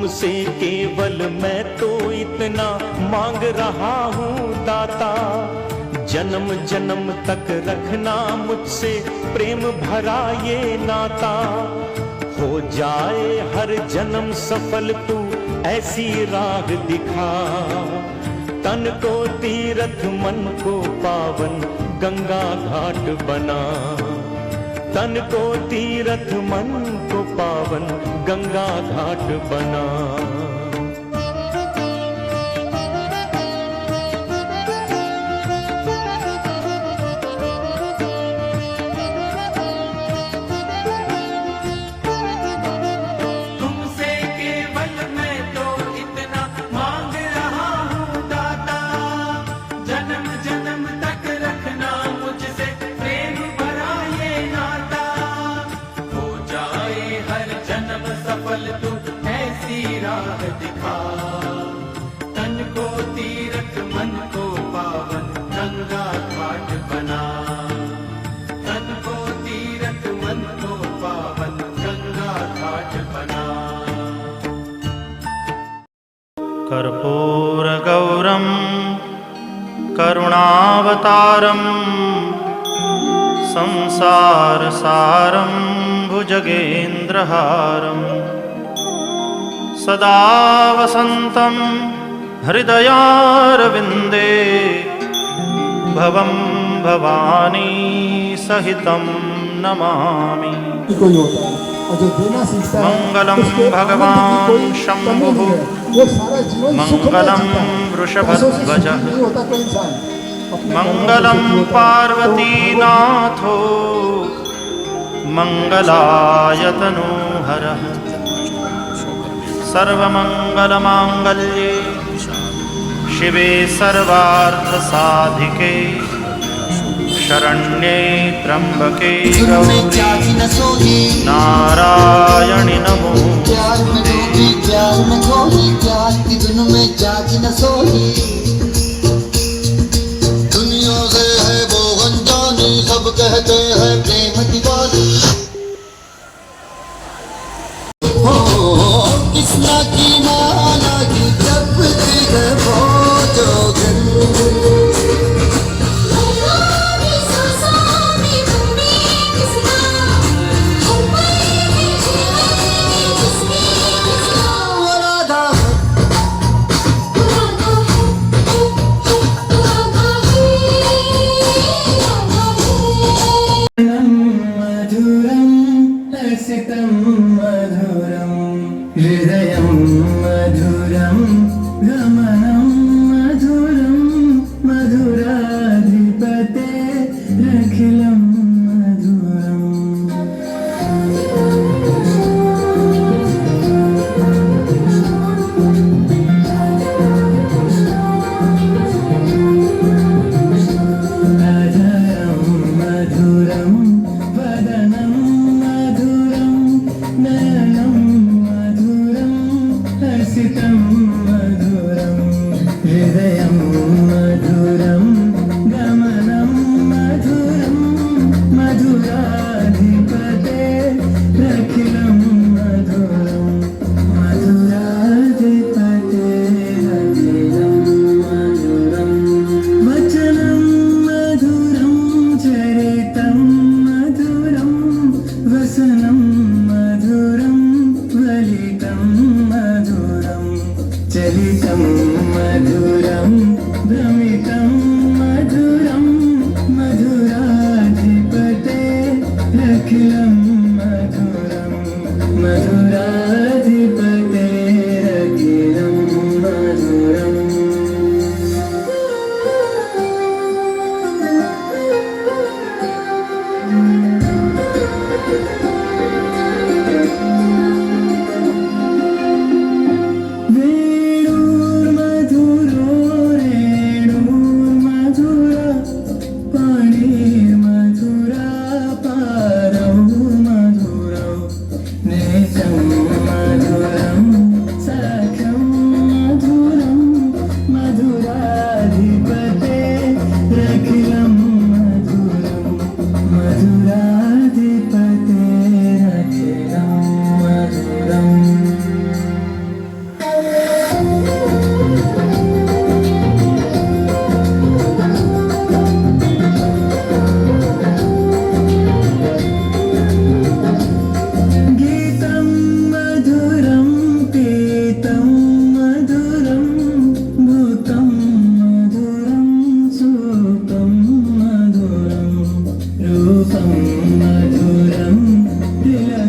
तुमसे केवल मैं तो इतना मांग रहा हूँ दाता, जन्म जन्म तक रखना मुझसे प्रेम भरा ये नाता। हो जाए हर जन्म सफल तू ऐसी राह दिखा, तन को तीर्थ मन को पावन गंगा घाट बना। तन को तीर्थ मन को पावन गंगा घाट बना। तुमसे केवल मैं तो इतना मांग रहा हूँ दाता, जन्म जन्म तक रखना मुझसे प्रेम भरा ये नाता। हो जाए हर जन्म सफल तू ऐसी राह दिखा, तन को तीर्थ मन को पावन गंगा घाट बना। तन को तीर्थ मन को पावन गंगा घाट बना। कर्पूरगौरं करुणावतारं संसारसारं भुजगेन्द्रहारं सदा वसन्तं हृदयारविन्दे भवं भवानी सहितं नमामि। कोई होता है और जो देना सीखता है मंगलम उसके भगवान कोई कमी शंभुः, नहीं है। वो सारा जीवन सुख में मंगलम जीता है। वृषभध्वजः, नहीं होता कोई इंसान अपने मंगलम कर्मों से सुखी होता है। पार्वतीनाथो मंगलायतनोहरः, सर्वमंगलमांगल्ये शिवे सर्वार्थसाधिके शरण्ये त्र्यंबके गौरी नारायणि नमोस्तुते। प्यार में खोही प्यार की धुन में जागी न सोही। दुनिया से है वो अनजानी, सब कहते हैं प्रेम दीवानी। हो कृष्णा की माला की जपती है वो जोगिन। मधुरं हसितं मधुरं हृदयं मधुरं गमनं मधुरं मधुराधिपते रखिलं मधुरम्। अधरं मधुरं वदनं मधुरं नयनं मधुरं हसितं मधुरं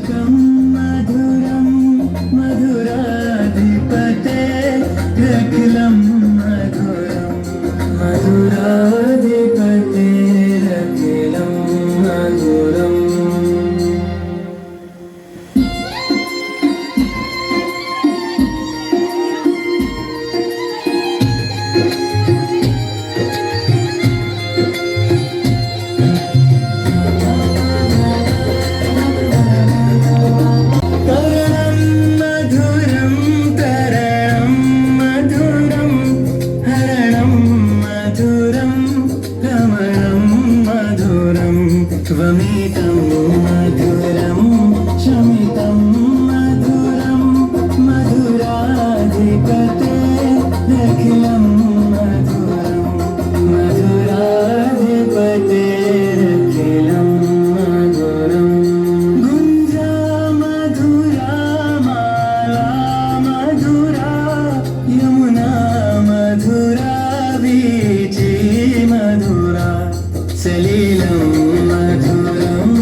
मालिकं मधुरं मधुराधिपते रखिलं मधुरं मधुराधिपते रखिलं मधुरम् करणं मधुरं करणं मधुरं हरणं मधुरं कमलं मधुरं त्वमितं मधुरं शमितं मधुरं मधुराधिपते रखिलं मधुरं मधुराधिपते रखिलं मधुरम् गुञ्जा मधुरा माला मधुरा यमुना मधुरा वीची मधुरा सलिलं मधुरं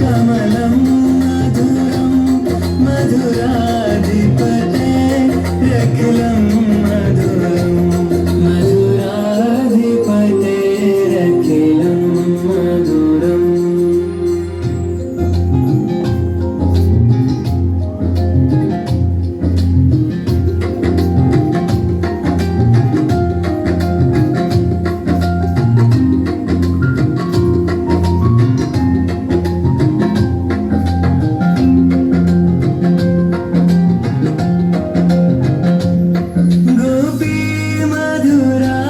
कमलं मधुरं मधुराधिपते रखिलं मधुरं मधुराधिपते रखिलं मधुरम् गोपी मधुरा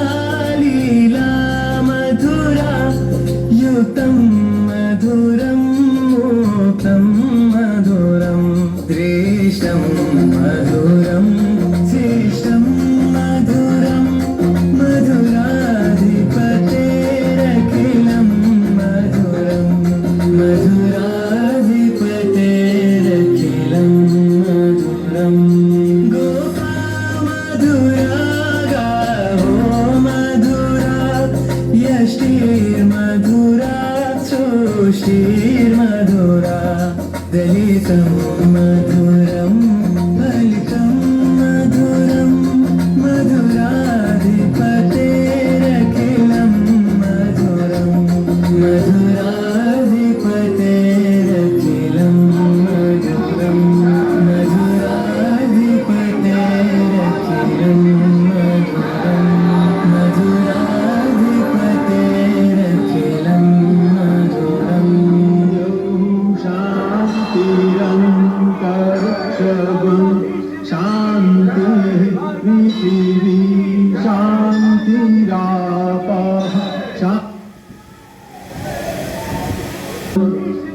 लीला मधुरा युक्तं मधुरं मुक्तं मधुरं दृष्टं मधुरं शिष्टं मधुरं मधुराधिपते रखिलं मधुरं मधुराधिपते रखिलं मधुरम् गोपा मधुरा गावो मधुरा यष्टिर्मधुरा सृष्टिर्मधुरा दलितं मधुरं फलितं मधुरं मधुराधिपते रखिलं मधुरं मधुराधिपते रखिलं मधुरं मधुराधिपते रखिलं मधुरं मधुराधिपते रखिलं मधुरम् शान्तिरन्तरिक्षगुं शान्तिः पृथिवी शान्तिरापः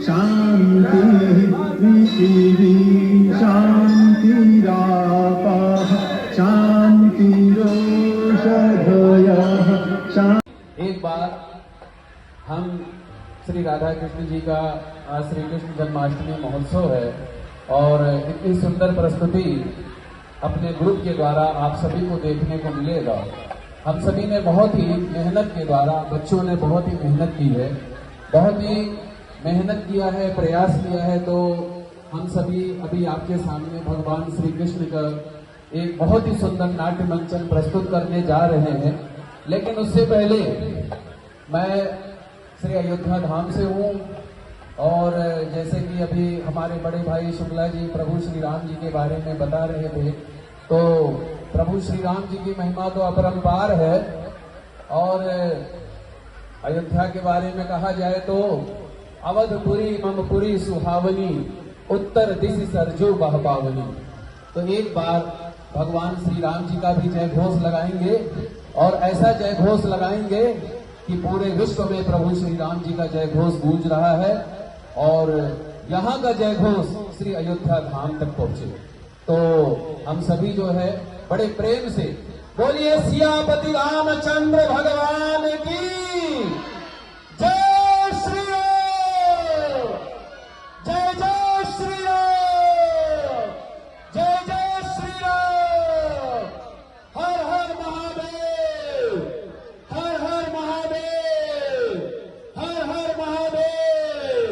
शान्तिः पृथिवी शान्तिरापः शान्तिरोषधयः एक बार हम श्री राधा कृष्ण जी का आज श्री कृष्ण जन्माष्टमी महोत्सव है और इतनी सुंदर प्रस्तुति अपने ग्रुप के द्वारा आप सभी को देखने को मिलेगा। हम सभी ने बहुत ही मेहनत के द्वारा, बच्चों ने बहुत ही मेहनत की है, बहुत ही मेहनत किया है, प्रयास किया है। तो हम सभी अभी आपके सामने भगवान श्री कृष्ण का एक बहुत ही सुंदर नाट्य मंचन प्रस्तुत करने जा रहे हैं। लेकिन उससे पहले मैं श्री अयोध्या धाम से हूँ और जैसे कि अभी हमारे बड़े भाई शुक्ला जी प्रभु श्री राम जी के बारे में बता रहे थे, तो प्रभु श्री राम जी की महिमा तो अपरंपार है। और अयोध्या के बारे में कहा जाए तो अवधपुरी ममपुरी सुहावनी उत्तर दिशि सरजो बह पावनी। तो एक बार भगवान श्री राम जी का भी जय घोष लगाएंगे और ऐसा जय घोष लगाएंगे कि पूरे विश्व में प्रभु श्री राम जी का जय घोष गूंज रहा है और यहाँ का जय घोष श्री अयोध्या धाम तक पहुंचे। तो हम सभी जो है बड़े प्रेम से बोलिए सियापति रामचंद्र भगवान की जय श्री राम, जय जय श्री राम, जय जय श्री राम। हर हर महादेव, हर हर महादेव, हर हर महादेव।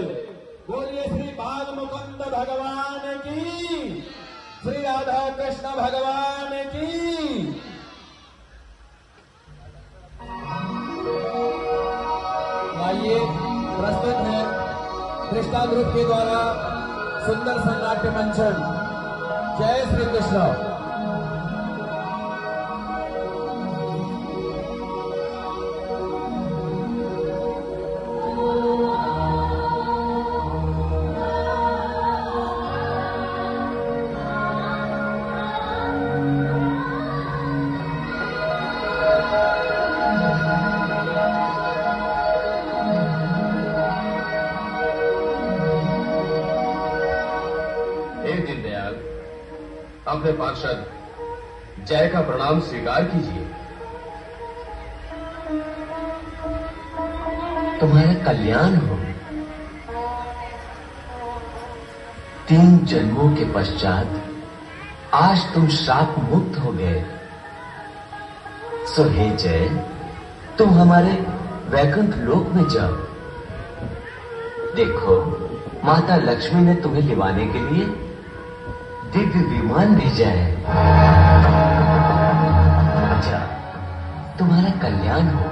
बोलिए श्री बाल मुकुंद भगवान की, श्री राधा कृष्ण भगवान की। आइए प्रस्तुत है दृष्टा ग्रुप के द्वारा सुंदर संनाट्य मंचन। जय श्री कृष्ण। अपने पार्षद जय का प्रणाम स्वीकार कीजिए। तुम्हारा कल्याण हो। 3 जन्मों के पश्चात आज तुम श्राप मुक्त हो गए। सो हे जय, तुम हमारे वैकुंठ लोक में जाओ। देखो, माता लक्ष्मी ने तुम्हें लिवाने के लिए दिव्य विमान भेजा है। अच्छा, तुम्हारा कल्याण हो।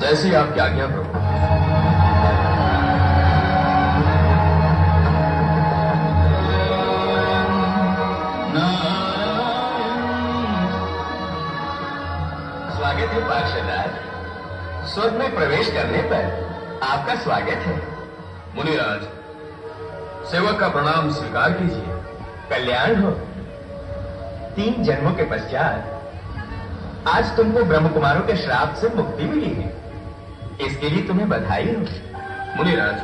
जैसी आपकी आज्ञा प्रभु। स्वागत है पार्षद। स्वर्ग में प्रवेश करने पर आपका स्वागत है। मुनिराज, सेवक का प्रणाम स्वीकार कीजिए। कल्याण हो। 3 जन्मों के पश्चात आज तुमको ब्रह्म कुमारों के श्राप से मुक्ति मिली है। इसके लिए तुम्हें बधाई हो। मुनिराज,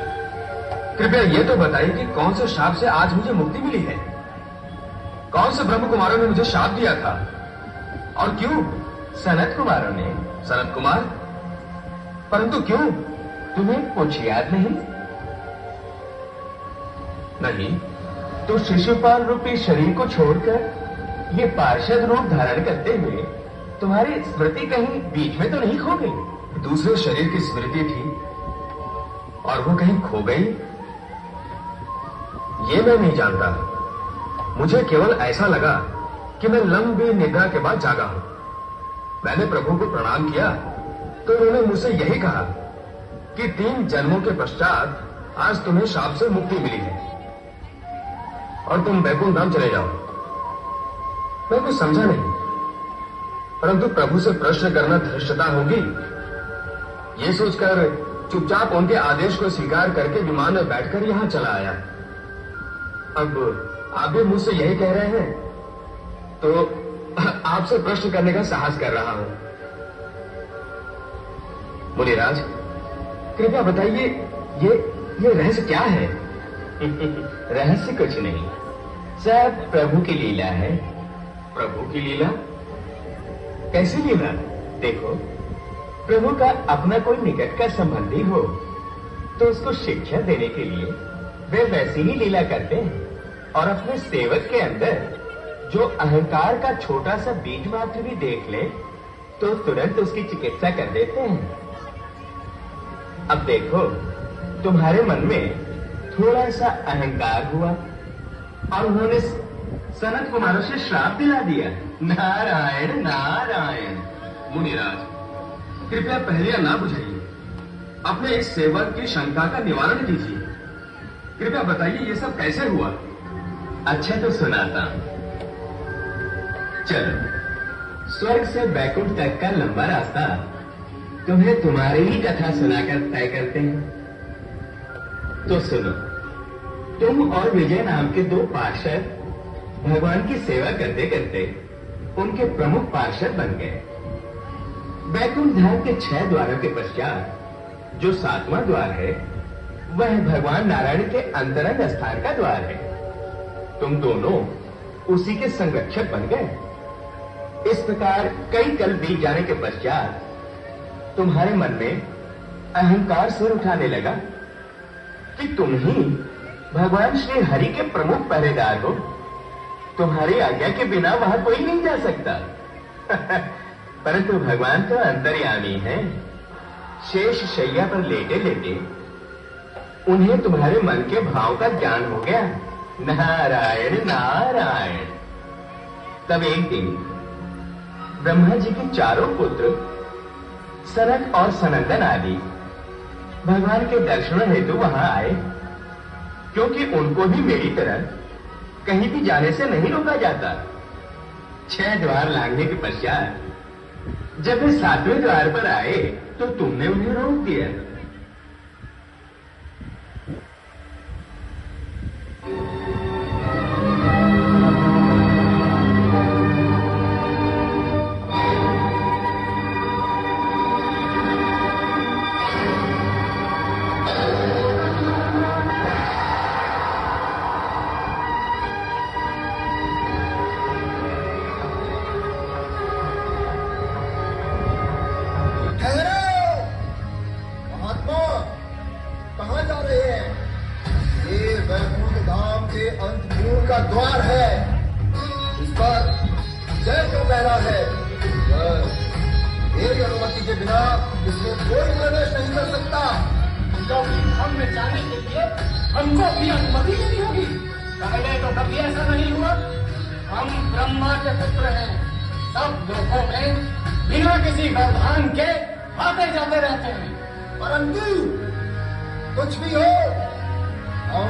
कृपया ये तो बताइए कि कौन से श्राप से आज मुझे मुक्ति मिली है? कौन से ब्रह्म कुमारों ने मुझे श्राप दिया था और क्यों? सनत कुमारों ने। सनत कुमार? परंतु क्यों? तुम्हें कुछ याद नहीं? नहीं। तो शिशुपाल रूपी शरीर को छोड़कर ये पार्षद रूप धारण करते हुए तुम्हारी स्मृति कहीं बीच में तो नहीं खो गई? दूसरे शरीर की स्मृति थी और वो कहीं खो गई, ये मैं नहीं जानता। मुझे केवल ऐसा लगा कि मैं लंबी निद्रा के बाद जागा हूं। मैंने प्रभु को प्रणाम किया तो उन्होंने मुझसे यही कहा कि 3 जन्मों के पश्चात आज तुम्हें शाप से मुक्ति मिली है और तुम वैकुंठ धाम चले जाओ। मैं कुछ समझा नहीं, परंतु प्रभु से प्रश्न करना धृष्टता होगी, ये सोचकर चुपचाप उनके आदेश को स्वीकार करके विमान में बैठकर यहां चला आया। अब आप भी मुझसे यही कह रहे हैं तो आपसे प्रश्न करने का साहस कर रहा हूं। मुनिराज, कृपया बताइए ये रहस्य क्या है? रहस्य कुछ नहीं, सब प्रभु की लीला है। प्रभु की लीला? कैसी लीला? देखो, प्रभु का अपना कोई निकट का संबंधी हो तो उसको शिक्षा देने के लिए वे वैसी ही लीला करते हैं और अपने सेवक के अंदर जो अहंकार का छोटा सा बीज मात्र भी देख ले तो तुरंत उसकी चिकित्सा कर देते हैं। अब देखो, तुम्हारे मन में थोड़ा सा अहंकार हुआ और उन्होंने सनत कुमारों से श्राप दिला दिया। नारायण नारायण। मुनिराज, कृपया पहेलियां ना बुझाइए, अपने इस सेवक की शंका का निवारण कीजिए। कृपया बताइए ये सब कैसे हुआ? अच्छा तो सुनाता हूं। चलो, स्वर्ग से बैकुंठ तक का लंबा रास्ता तुम्हें तुम्हारी ही कथा सुनाकर तय करते हैं। तो सुनो, तुम और विजय नाम के 2 पार्षद भगवान की सेवा करते करते उनके प्रमुख पार्षद बन गए। बैकुंठ धाम के 6 द्वारों के पश्चात जो 7वां द्वार है वह भगवान नारायण के अंतरंग स्थान का द्वार है। तुम दोनों उसी के संरक्षक बन गए। इस प्रकार कई कल बीत जाने के पश्चात तुम्हारे मन में अहंकार सिर उठाने लगा कि तुम ही भगवान श्री हरि के प्रमुख पहरेदार हो। तुम्हारी आज्ञा के बिना वहां कोई नहीं जा सकता। परंतु भगवान तो अंतर्यामी है। शेष शैया पर लेटे लेटे उन्हें तुम्हारे मन के भाव का ज्ञान हो गया नारायण नारायण। तब एक दिन ब्रह्मा जी के चारों पुत्र सनक और सनंदन आदि भगवान के दर्शन हेतु वहां आए, क्योंकि उनको भी मेरी तरह कहीं भी जाने से नहीं रोका जाता। 6 द्वार लांघने के पश्चात जब वे 7वें द्वार पर आए तो तुमने उन्हें रोक दिया। का द्वार है, इस पर जय जो बहरा है, मेरी अनुमति के बिना इसमें कोई प्रवेश नहीं कर सकता। क्योंकि हम में जाने के लिए हमको भी अनुमति लेनी होगी। पहले तो कभी ऐसा नहीं हुआ। हम ब्रह्मा के पुत्र हैं, सब लोगों में बिना किसी व्यवधान के आते जाते रहते हैं। परंतु कुछ भी हो, हम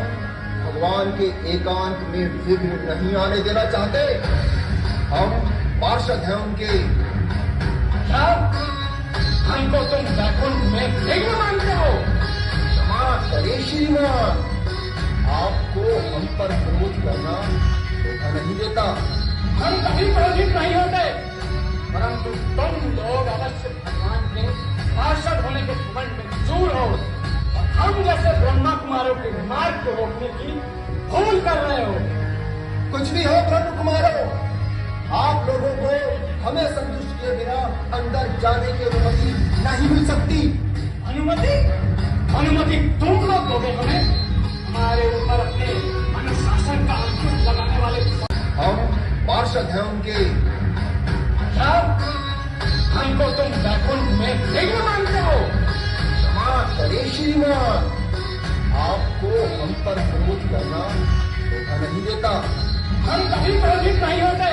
भगवान के एकांत में विघ्न नहीं आने देना चाहते। हम पार्षद हैं उनके। क्या हमको तुम वैकुंठ में विघ्न मानते हो? क्षमा करे श्रीमान, आपको हम पर क्रोध करना शोभा नहीं देता। हम कभी क्रोधित नहीं होते, परंतु तुम लोग अवश्य भगवान के पार्षद होने के घमंड में चूर हो। हम जैसे ब्रह्मा कुमारों के मार्ग को रोकने की भूल कर रहे हो। कुछ भी हो ब्रह्म कुमारों, आप लोगों को हमें संतुष्ट किए बिना अंदर जाने की अनुमति नहीं मिल सकती। अनुमति? अनुमति तुम लोग दोगे हमें? हमारे ऊपर अपने अनुशासन का अंकुश लगाने वाले हम पार्षद हैं उनके। क्या हमको तुम वैकुंठ में विघ्न मानते हो? करे श्रीमान, आपको हम पर क्रोध करना शोभा नहीं देता। हम कभी क्रोधित नहीं होते,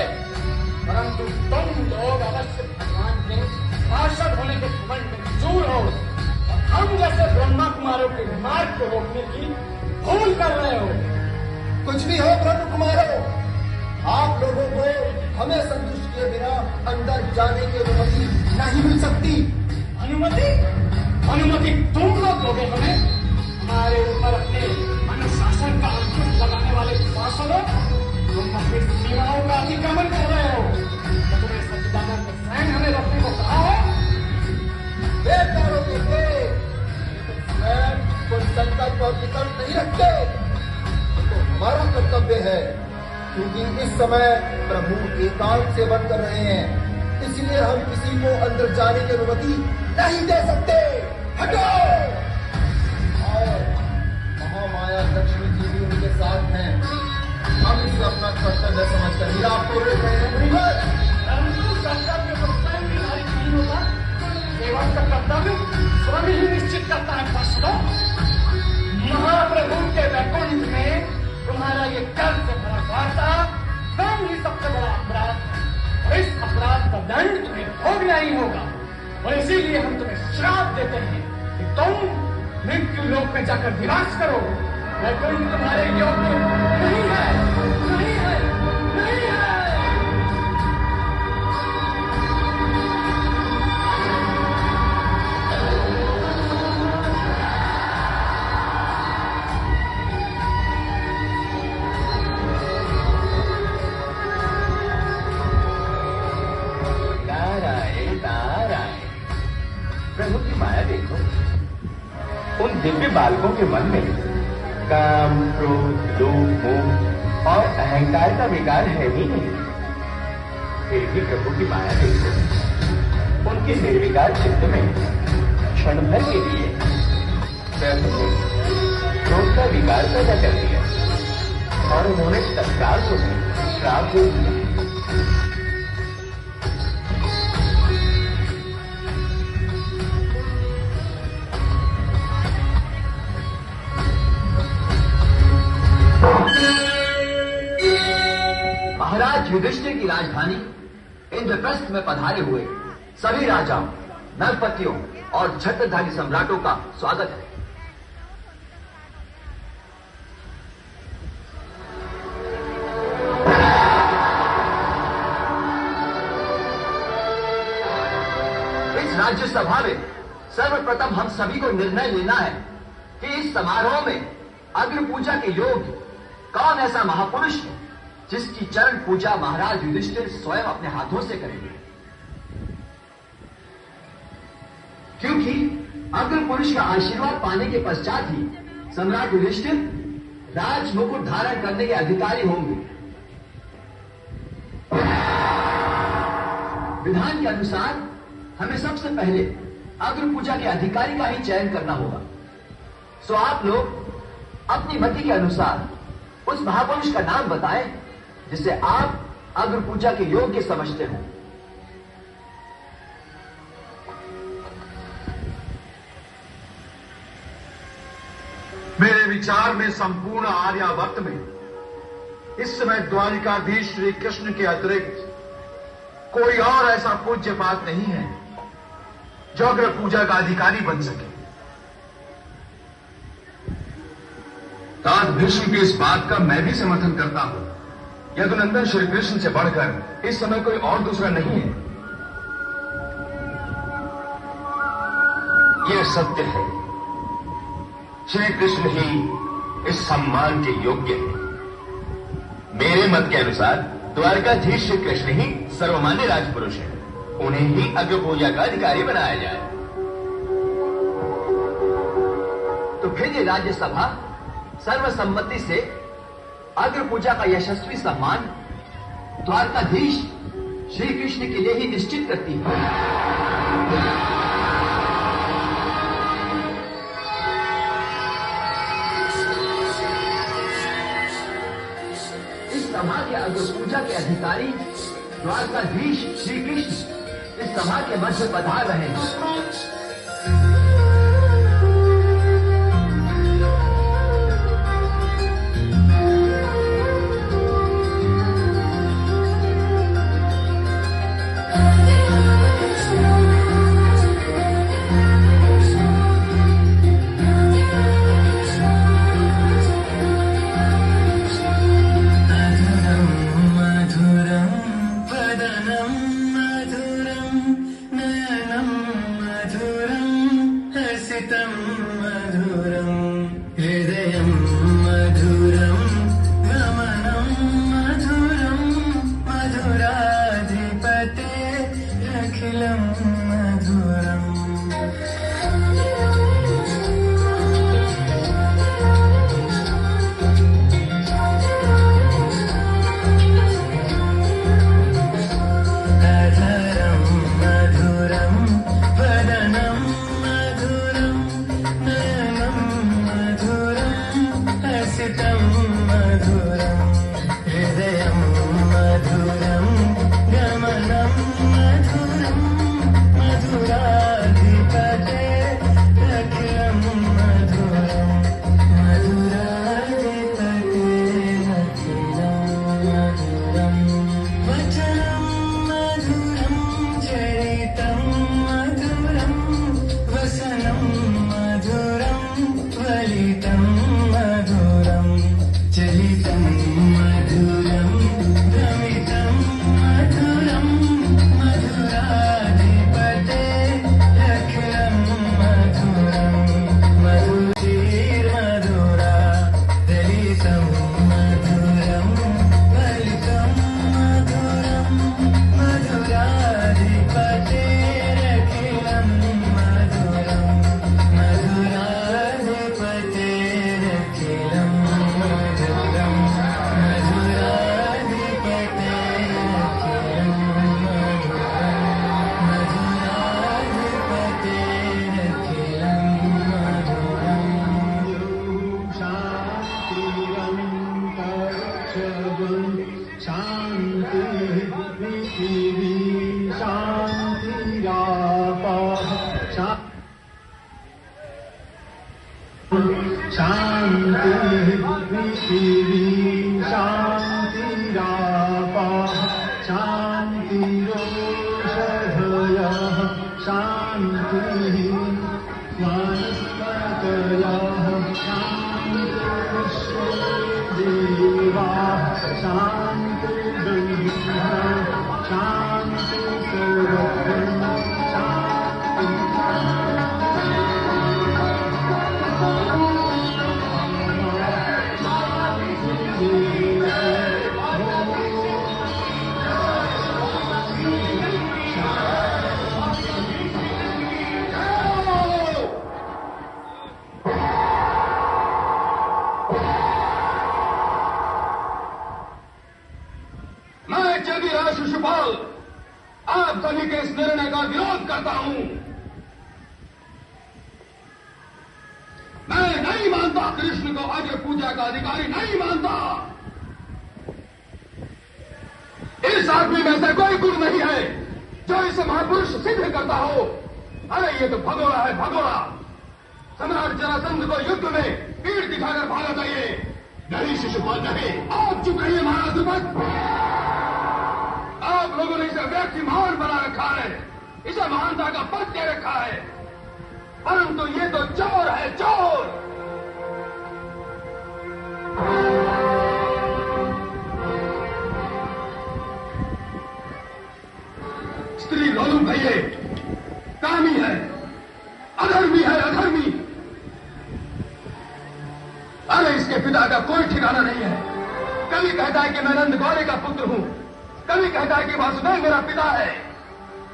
परंतु तुम लोग अवश्य भगवान के पार्षद होने के घमंड में चूर हो। हम जैसे ब्रह्मा कुमारों के मार्ग को रोकने की भूल कर रहे हो। कुछ भी हो ब्रह्म कुमारों, आप लोगों को हमें संतुष्ट किए बिना अंदर जाने की अनुमति नहीं मिल सकती। अनुमति? अनुमति तुम लोग दोगे हमें? हमारे ऊपर अपने अनुशासन का अंकुश लगाने वाले पार्षदों, तुम अपनी सीमाओं का अतिक्रमण कर रहे हो। तो तुम्हें सच्चिदानंद स्वयं हमें रोकने को कहा है। कोई संकल्प और विकल्प नहीं रखते, तो हमारा कर्तव्य है, क्योंकि इस समय प्रभु एकांत सेवन कर रहे हैं, इसलिए हम किसी को अंदर जाने की अनुमति नहीं दे सकते। हटो! और महामाया लक्ष्मी जी भी उनके साथ हैं। हम इसे अपना कर्तव्य समझकर ही आपको रोक रहे हैं। कर्तव्य तो स्वयं निर्धारित नहीं होता, सेवक का कर्तव्य स्वयं ही निश्चित करता है। पार्षदों, महाप्रभु के वैकुंठ में तुम्हारा ये कर्म से भरा वार्ता स्वयं ही सबसे बड़ा अपराध है, और इस अपराध का दंड तुम्हें भोगना ही होगा। और इसीलिए हम तुम्हें श्राप देते हैं कि तुम मृत्यु लोक में जाकर विनाश करो। वैकुंठ तुम्हारे योग्य नहीं है, नहीं है, नहीं है। प्रभु की माया देखो, उन दिव्य बालकों के मन में काम, क्रोध, लोभ, मोह और अहंकार का विकार है ही नहीं। फिर भी प्रभु की माया देखो, उनके निर्विकार चित्त में क्षण भर के लिए प्रभु ने क्रोध का विकार पैदा कर दिया और उन्होंने तत्काल तुम्हें श्राप दे दिया। महाराज युधिष्ठिर की राजधानी इंद्रप्रस्थ में पधारे हुए सभी राजाओं, नरपतियों और छत्रधारी सम्राटों का स्वागत है। इस राज्यसभा में सर्वप्रथम हम सभी को निर्णय लेना है कि इस समारोह में अग्र पूजा के योग्य कौन ऐसा महापुरुष है जिसकी चरण पूजा महाराज युधिष्ठिर स्वयं अपने हाथों से करेंगे। क्योंकि अग्र पुरुष का आशीर्वाद पाने के पश्चात ही सम्राट युधिष्ठिर राज मुकुट धारण करने के अधिकारी होंगे। विधान के अनुसार हमें सबसे पहले अग्र पूजा के अधिकारी का ही चयन करना होगा। सो आप लोग अपनी मति के अनुसार उस महापुरुष का नाम बताएं जिसे आप अग्र पूजा के योग्य समझते हो। मेरे विचार में संपूर्ण आर्यावर्त में इस समय द्वारिकाधीश श्री कृष्ण के अतिरिक्त कोई और ऐसा पूज्य पात नहीं है जो अग्र पूजा का अधिकारी बन सके। तात भीष्म की इस बात का मैं भी समर्थन करता हूं। यदुनंदन श्री कृष्ण से बढ़कर इस समय कोई और दूसरा नहीं है। यह सत्य है, श्री कृष्ण ही इस सम्मान के योग्य है। मेरे मत के अनुसार द्वारकाधीश श्री कृष्ण ही सर्वमान्य राजपुरुष है। उन्हें ही अग्र पूजा का अधिकारी बनाया जाए। तो फिर ये राज्यसभा सर्वसम्मति से अग्र पूजा का यशस्वी सम्मान द्वारकाधीश श्री कृष्ण के लिए ही निश्चित करती है। इस सभा के अग्र पूजा के अधिकारी द्वारकाधीश श्री कृष्ण इस सभा के मध्य पधार रहे हैं। शांति शांति शांति गंभीरा शांति सर्वत्र शिशुपाल, आप सभी के इस निर्णय का विरोध करता हूं। मैं नहीं मानता कृष्ण को अग्र पूजा का अधिकारी नहीं मानता। इस आदमी में से कोई गुण नहीं है जो इसे महापुरुष सिद्ध करता हो। अरे ये तो भगोड़ा है, भगोड़ा। सम्राट जरासंध को युद्ध में पीठ दिखाकर भागा था ये। नहीं शिशुपाल नहीं, आप चुप रहिए महाराज द्रुपद। आप लोगों ने इसे व्यक्ति महान बना रखा है, इसे महानता का पद दे रखा है, परंतु ये तो चोर है, चोर। स्त्री लोलुप है ये, कामी है, अधर्मी है, अधर्मी। अरे इसके पिता का कोई ठिकाना नहीं है। कभी कहता है कि मैं नंद गौरे का पुत्र हूं, कभी कहता है कि वासुदेव मेरा पिता है।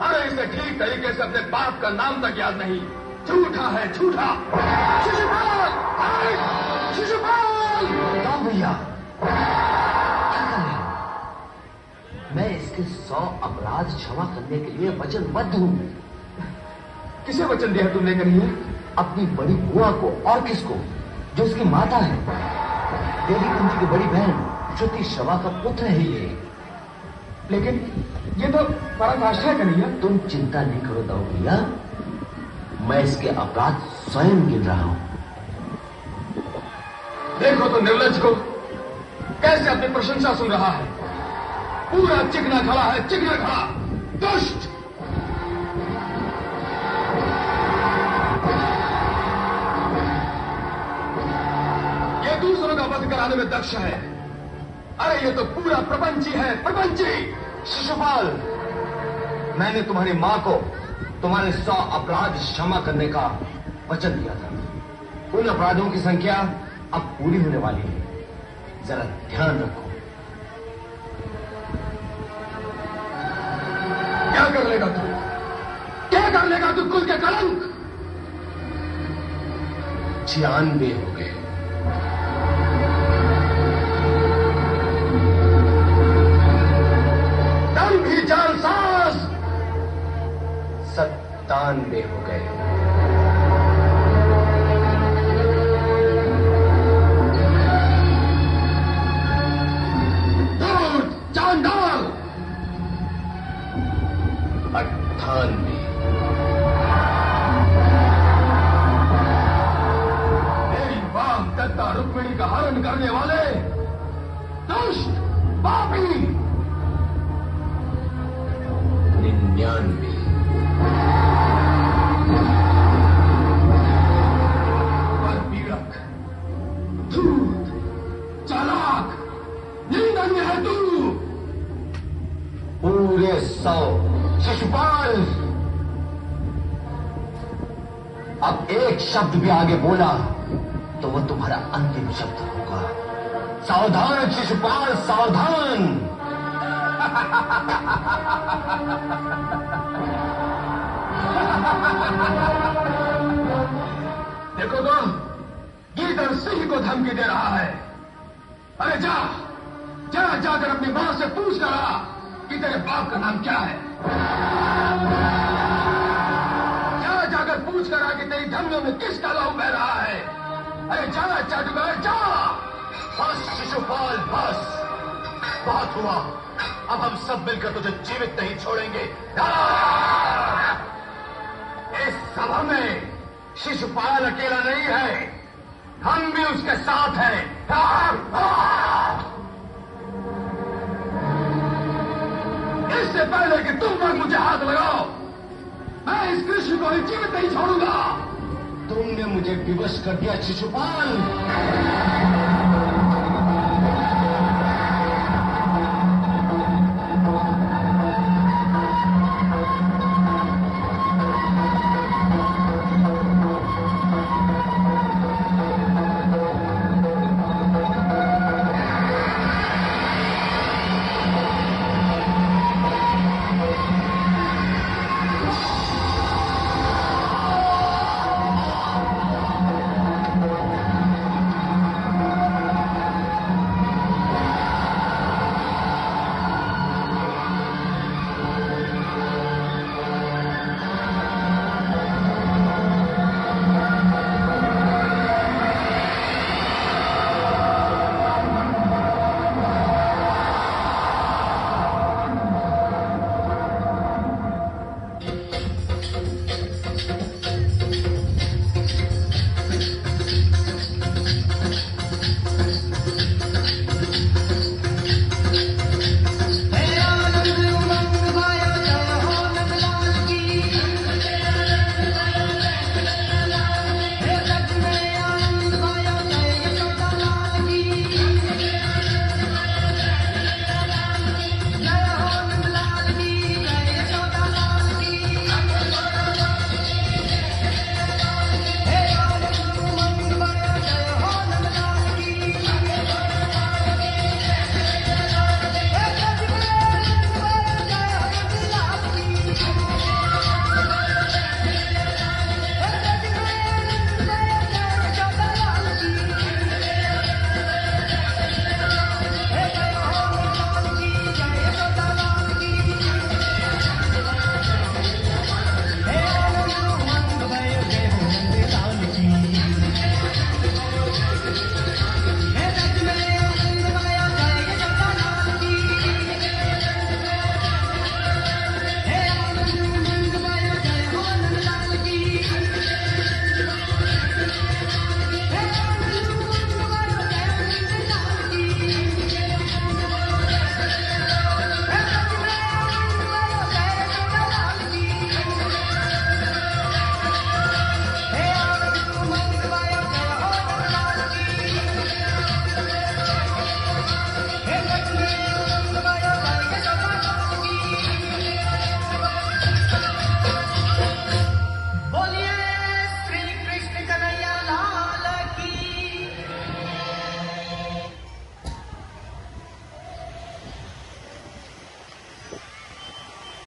अरे इसे ठीक तरीके से अपने बाप का नाम तक याद नहीं। झूठा है, झूठा। शिशुपाल, शिशुपाल। बताओ भैया, मैं इसके 100 अपराध क्षमा करने के लिए वचनबद्ध हूं। किसे वचन दिया तुमने करिए? अपनी बड़ी बुआ को। और किसको? जो उसकी माता है, देवी कुंज की बड़ी बहन श्रुति श्रवा का पुत्र है ये। लेकिन ये तो पराकाष्ठा करिए। तुम चिंता नहीं करो दाऊ भैया, मैं इसके अपराध स्वयं गिन रहा हूं। देखो तो निर्लज को कैसे अपनी प्रशंसा सुन रहा है। पूरा चिकना खड़ा है, चिकना खड़ा। दुष्ट। ये दूसरों का वध कराने में दक्ष है। अरे ये तो पूरा प्रपंची है, प्रपंची। शिशुपाल, मैंने तुम्हारी मां को तुम्हारे 100 अपराध क्षमा करने का वचन दिया था। उन अपराधों की संख्या अब पूरी होने वाली है, जरा ध्यान रखो। क्या कर लेगा तू? क्या कर लेगा तू कुल के कलंक? 96 हो गए। भी जालसाज 97 हो गए। दूर चांडाल 98। मेरी वाम दत्ता रुक्मिणी का हरण करने वाले दुष्ट पापी 99। पीड़क, धूर्त, चालाक, निंदनीय है तू। पूरे 100। शिशुपाल, अब एक शब्द भी आगे बोला तो वो तुम्हारा अंतिम शब्द होगा। सावधान शिशुपाल, सावधान। देखो तो गीदड़ सिंह को धमकी दे रहा है। अरे जा जा जाकर अपनी मां से पूछ कर आ कि तेरे बाप का नाम क्या है। जा जाकर पूछ कर आ कि तेरी धमनियों में किसका लहू बह रहा है। अरे जा जादूगर जा। बस शिशुपाल, बस, बहुत हुआ। अब हम सब मिलकर तुझे जीवित नहीं छोड़ेंगे। इस सभा में शिशुपाल अकेला नहीं है, हम भी उसके साथ हैं। इससे पहले कि तुम लोग मुझे हाथ लगाओ, मैं इस कृष्ण को ही जीवित नहीं छोड़ूंगा। तुमने मुझे विवश कर दिया शिशुपाल।